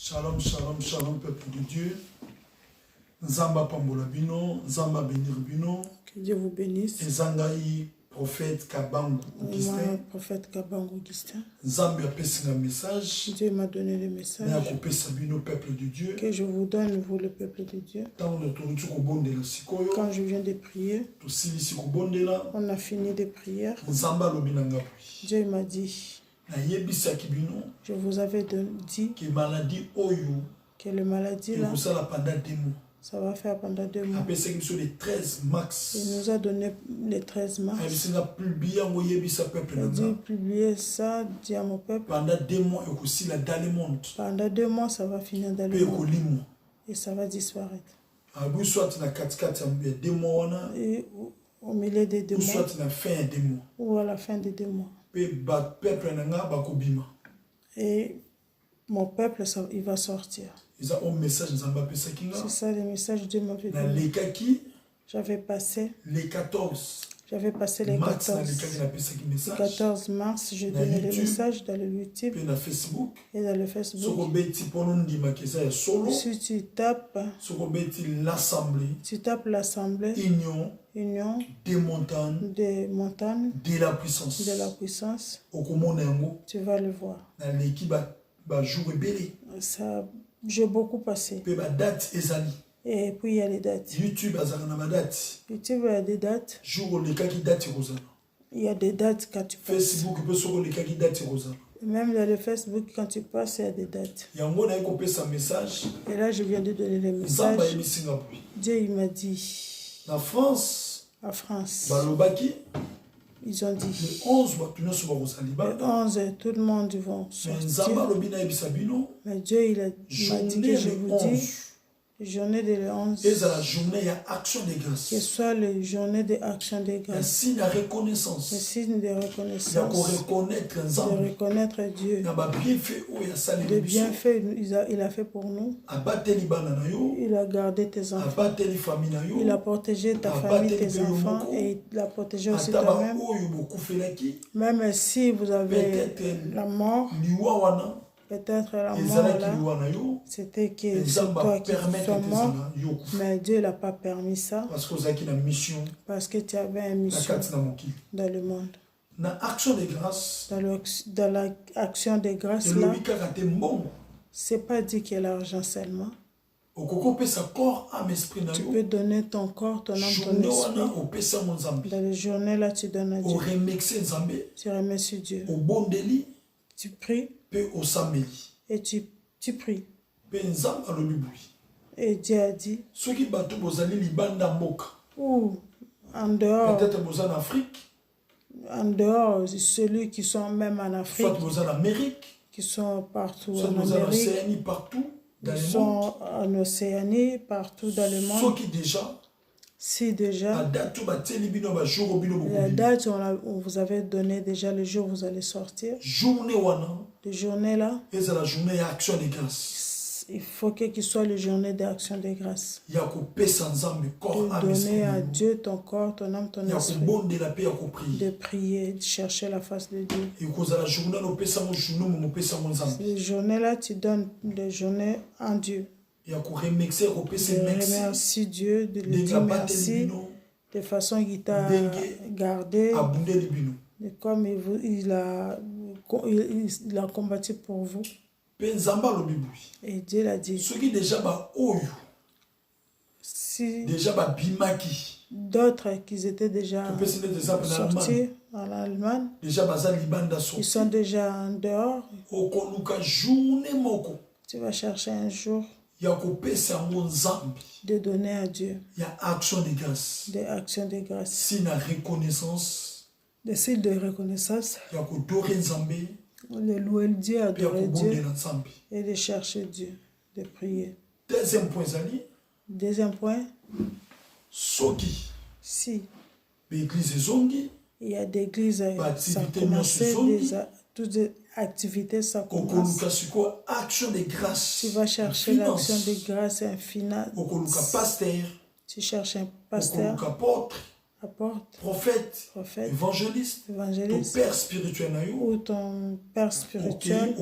Shalom, shalom, shalom, peuple de Dieu. Nzamba pambola bino, Nzamba bénir bino. Que Dieu vous bénisse. Nzangai prophète Kabangu Augustin. Moi, prophète Kabangu Augustin. Nzambi a passé un message. Dieu m'a donné le message. Mais a coupé Sabino, peuple de Dieu. Que je vous donne, vous le peuple de Dieu. Quand je viens de prier, on a fini de prier. Dieu m'a dit. Je vous avais dit que le maladie là, ça va faire pendant 2 mois. Il nous a donné les 13 mars. Il a dit publier ça, dit à mon peuple. Pendant 2 mois, Pendant 2 mois, ça va finir dans le monde. Et ça va disparaître. Et au milieu des 2 mois. Ou à la fin des 2 mois. Et mon peuple, il va sortir. C'est ça le message de Dieu m'avait donné. J'avais passé les 14 mars, je donnais le message dans le YouTube et dans le Facebook. Si tu tapes l'assemblée, union des montagnes, de la puissance, tu vas le voir. Ça, j'ai beaucoup passé. Et puis il y a les dates. YouTube a des dates. Il y a des dates quand tu passes. Facebook, même dans le Facebook, quand tu passes, il y a des dates. Et là, je viens de donner le message. Dieu, il m'a dit. La France. Ils ont dit. Le 11, tout le monde va sortir. Mais Dieu, il m'a dit que je vous dis. Journée de le 11. Et la journée, il y a action de grâce. Que soit la journée d'action de grâce. Il y a signe de reconnaissance. Le signe de reconnaissance. De reconnaître Dieu. De bienfaits il a fait pour nous. Il a gardé tes enfants. Il a protégé ta famille, tes enfants. Et il a protégé aussi toi-même. Même si vous avez la mort. Peut-être la mort là, c'était que c'est toi qui sois mort, mais Dieu n'a pas permis ça. Parce que tu avais une mission dans le monde. Dans l'action de grâce là, c'est pas dit qu'il y a l'argent seulement. Tu peux donner ton corps, ton âme, ton esprit. Dans les journées là, tu donnes à Dieu. Tu remercies Dieu. Tu pries. Et tu pries. Et Dieu a dit. Ou en dehors. Peut-être en Afrique. En dehors, celui qui sont même en Afrique. Soit en Amérique. Qui sont partout en Amérique. En Océanie, partout. Dans le monde. En Océanie, partout dans le monde. Si déjà, la date, on vous avait donné déjà le jour où vous allez sortir. De journée là. Et c'est la journée d'action de grâce. Il faut qu'il soit la journée d'action de grâce. De donner à Dieu ton corps, ton âme, ton esprit. De prier, de chercher la face de Dieu. Les journées là, tu donnes des journées en Dieu. De remercier Dieu, de lui dire merci de façon qu'il t'a gardé, comme il a combattu pour vous. Et Dieu l'a dit. Si d'autres qui étaient déjà sortis en Allemagne, ils sont déjà en dehors, tu vas chercher un jour de donner à Dieu. Il y a action de grâce. Des actions de grâce. Signe de reconnaissance. Des signes de reconnaissance. Il y a de louer Dieu, adorer Dieu. Et de chercher Dieu. De prier. Deuxième point. Si. Il y a des églises qui ont commencé toutes les activités, ça commence. Tu vas chercher l'action de grâce infinie. Tu cherches un pasteur, apporte, prophète, évangéliste, ton père spirituel ou ton père spirituel,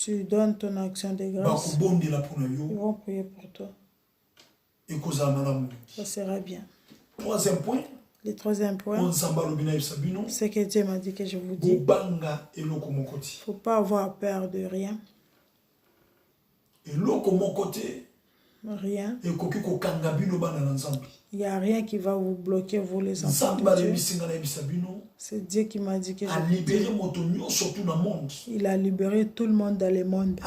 tu donnes ton action de grâce, ils vont prier pour toi. Ça sera bien. Troisième point. Le troisième point, c'est que Dieu m'a dit que je vous dis, il ne faut pas avoir peur de rien. Rien. Il n'y a rien qui va vous bloquer, vous les enfants de Dieu. C'est Dieu qui m'a dit que je vous dis. Il a libéré tout le monde dans le monde.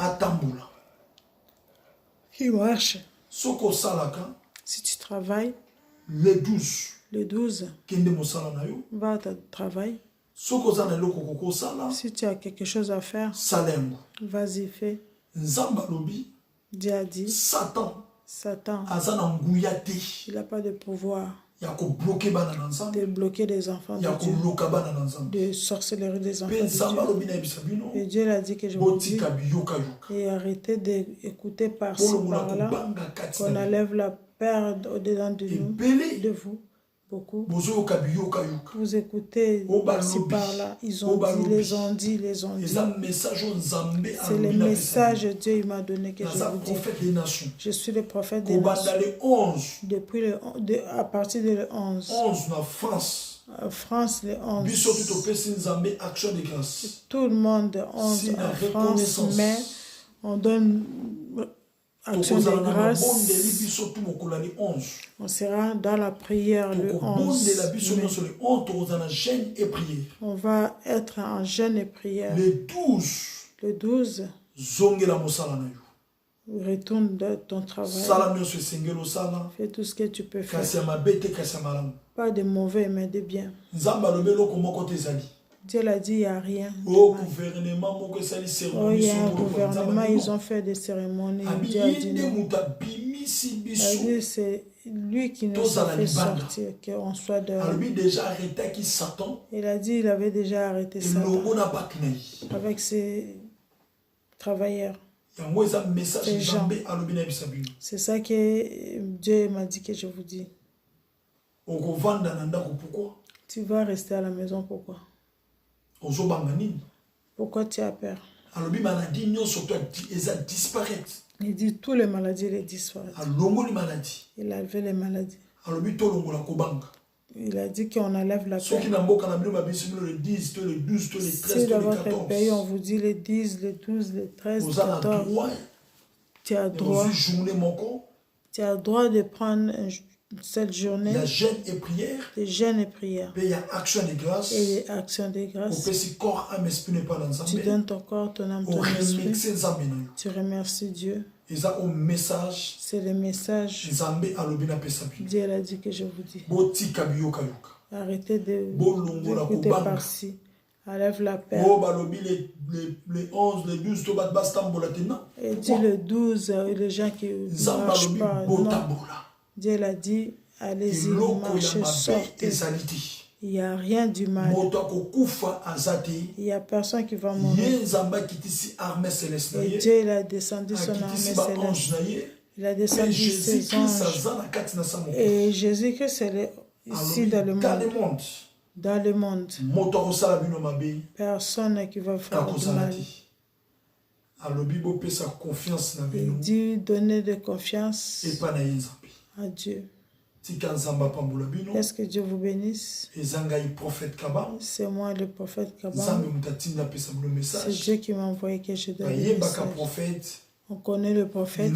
Qui marche. Si tu travailles, le 12, va à ton travail. Si tu as quelque chose à faire, vas-y, fais. Dieu a dit, Satan, il n'a pas de pouvoir de bloquer les enfants de Dieu, de sorcellerie des enfants de Dieu. Et Dieu l'a dit que je vous dis, et arrêtez d'écouter par-ci, par-là, qu'on enlève la peur au-dedans de nous, de vous. Beaucoup. Vous écoutez par-ci par-là. Ils ont dit, les ont dit. C'est le message que Dieu m'a donné que je vous dis. Je suis le prophète des nations. Depuis à partir de le 11. France, le 11. Tout le monde 11 en France, mais on donne action de grâce. On sera dans la prière le 11. On va être en jeûne et prière. Le 12. Retourne de ton travail. Fais tout ce que tu peux faire. Pas de mauvais, mais de bien. Dieu l'a dit, il n'y a rien. Oh, il y a un gouvernement, ils ont fait des cérémonies. Dieu a dit non. C'est lui qui nous a fait sortir, qu'on soit dehors. Il a dit il avait déjà arrêté Satan avec ses travailleurs. Ces gens. C'est ça que Dieu m'a dit que je vous dis. Tu vas rester à la maison, pourquoi? Pourquoi tu as peur? Il dit toutes les maladies les disparaissent. Il a levé les maladies. Il a dit qu'on enlève la peur. Si dans votre pays on vous dit les 10, les 12, les 13, les 14, tu as droit. Tu as droit de prendre cette journée. Il y a jeûne et prière. De jeûne et prière. Et il y a action de grâce. Et les actions de grâce. Tu donnes ton corps, ton âme, ton esprit. Tu remercies Dieu. C'est le message. Dieu a dit que je vous dis. Arrêtez d'écouter par-ci. Enlève la paix. Et dit le 12, les gens qui ne marchent pas. Non. Dieu l'a dit, allez-y, marchez, sortez. Il n'y a rien du mal. Il n'y a personne qui va mourir. Et Dieu il a descendu son armée céleste. Il a descendu ses anges. Et Jésus-Christ, c'est ici dans le monde. Dans le monde. Personne qui va faire du mal. Il dit donner de confiance à Dieu. Est-ce que Dieu vous bénisse? C'est moi le prophète Kaba. C'est Dieu qui m'a envoyé que je donne le message. On connaît le prophète.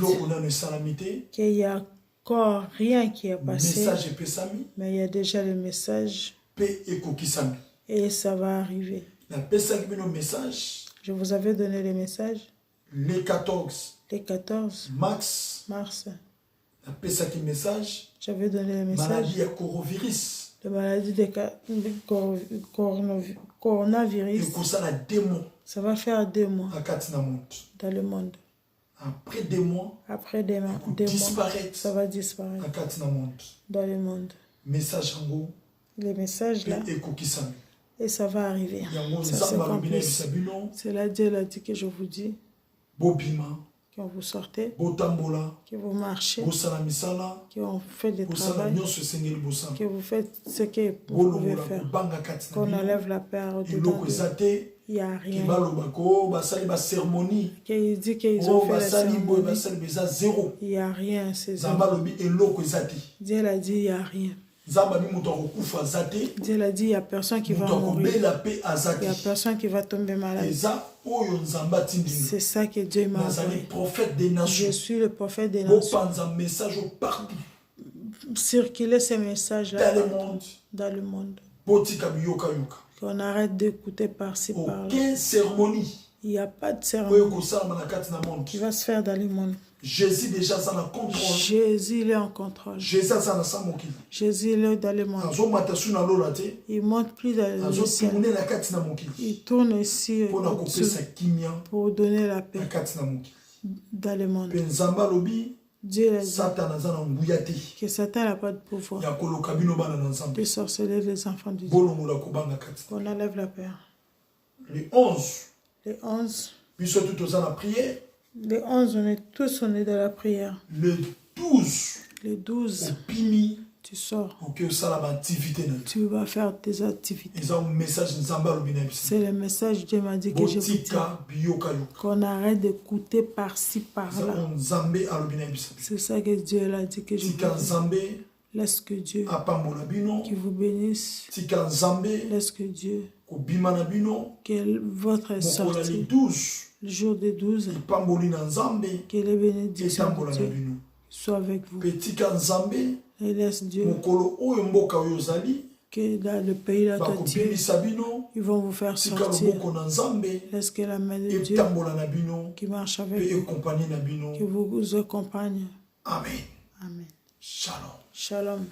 Qu'il n'y a encore rien qui est passé. Mais il y a déjà le message. Et ça va arriver. Je vous avais donné le message. Les 14 mars. J'avais donné le message. La maladie de coronavirus. Ça va faire 2 mois dans le monde. Après 2 mois, ça va disparaître dans le monde. Les messages là. Et ça va arriver. Ça s'accomplit. C'est là Dieu l'a dit que je vous dis. quand vous sortez, botambola, que vous marchez, bosala misala, que vous faites du bosala travail, nyonso esengeli bosala. que vous faites ce que vous pouvez Bolongola faire, kobanga kati na qu'on bino, enlève la peur dedans eloko de eza vous. te, Il n'y a rien. kibaloba ko basali ba cérémonie, Qu'il dit qu'ils ont fait la basali boy cérémonie. basali beza zéro. Il n'y a rien, c'est ça. Zamba lobi eloko eza te. Dieu l'a dit, il n'y a rien. Zamba bi muto akokufa za te. Dieu l'a dit, il n'y a personne qui va Muto mourir. akobela pe aza Il n'y a te. personne qui va tomber malade. Eza oyo nzamba tindinga. C'est ça que Dieu m'a Nazali envoyé. prophète des nations. Je suis le prophète des nations. Bopanza message partout. Circuler ces messages-là dans le monde. Dans le monde. Qu'on arrête d'écouter par-ci, par-là. Aucune cérémonie. Il n'y a pas de cérémonie qui va se faire dans le monde. Jésus déjà ça en contrôle. Jésus il est en contrôle. Jésus ça na samoki. Jésus il est dans le monde. Il monte plus dans le ciel. Il tourne ici pour donner la paix dans le monde. Dieu a dit que Satan n'a pas de pouvoir de sorceler les enfants de Dieu. Qu'on enlève la peur. Les 11. Les 11. Puis surtout tous en prière. Les 11, on est dans la prière. Le 12. Le 12. Tu sors. Tu vas faire tes activités. C'est le message que Dieu m'a dit que je vous dis. Qu'on arrête d'écouter par-ci, par-là. C'est ça que Dieu a dit que je vous dis. Laisse que Dieu qui vous bénisse. Laisse que Dieu que votre sortie le jour des 12 que les bénédictions de Dieu soient avec vous. Et laisse Dieu que dans le pays là de Dieu, ils vont vous faire sortir. Laisse que la main de Dieu qui marche avec vous, qui vous accompagne. Amen. Amen. Shalom. Shalom.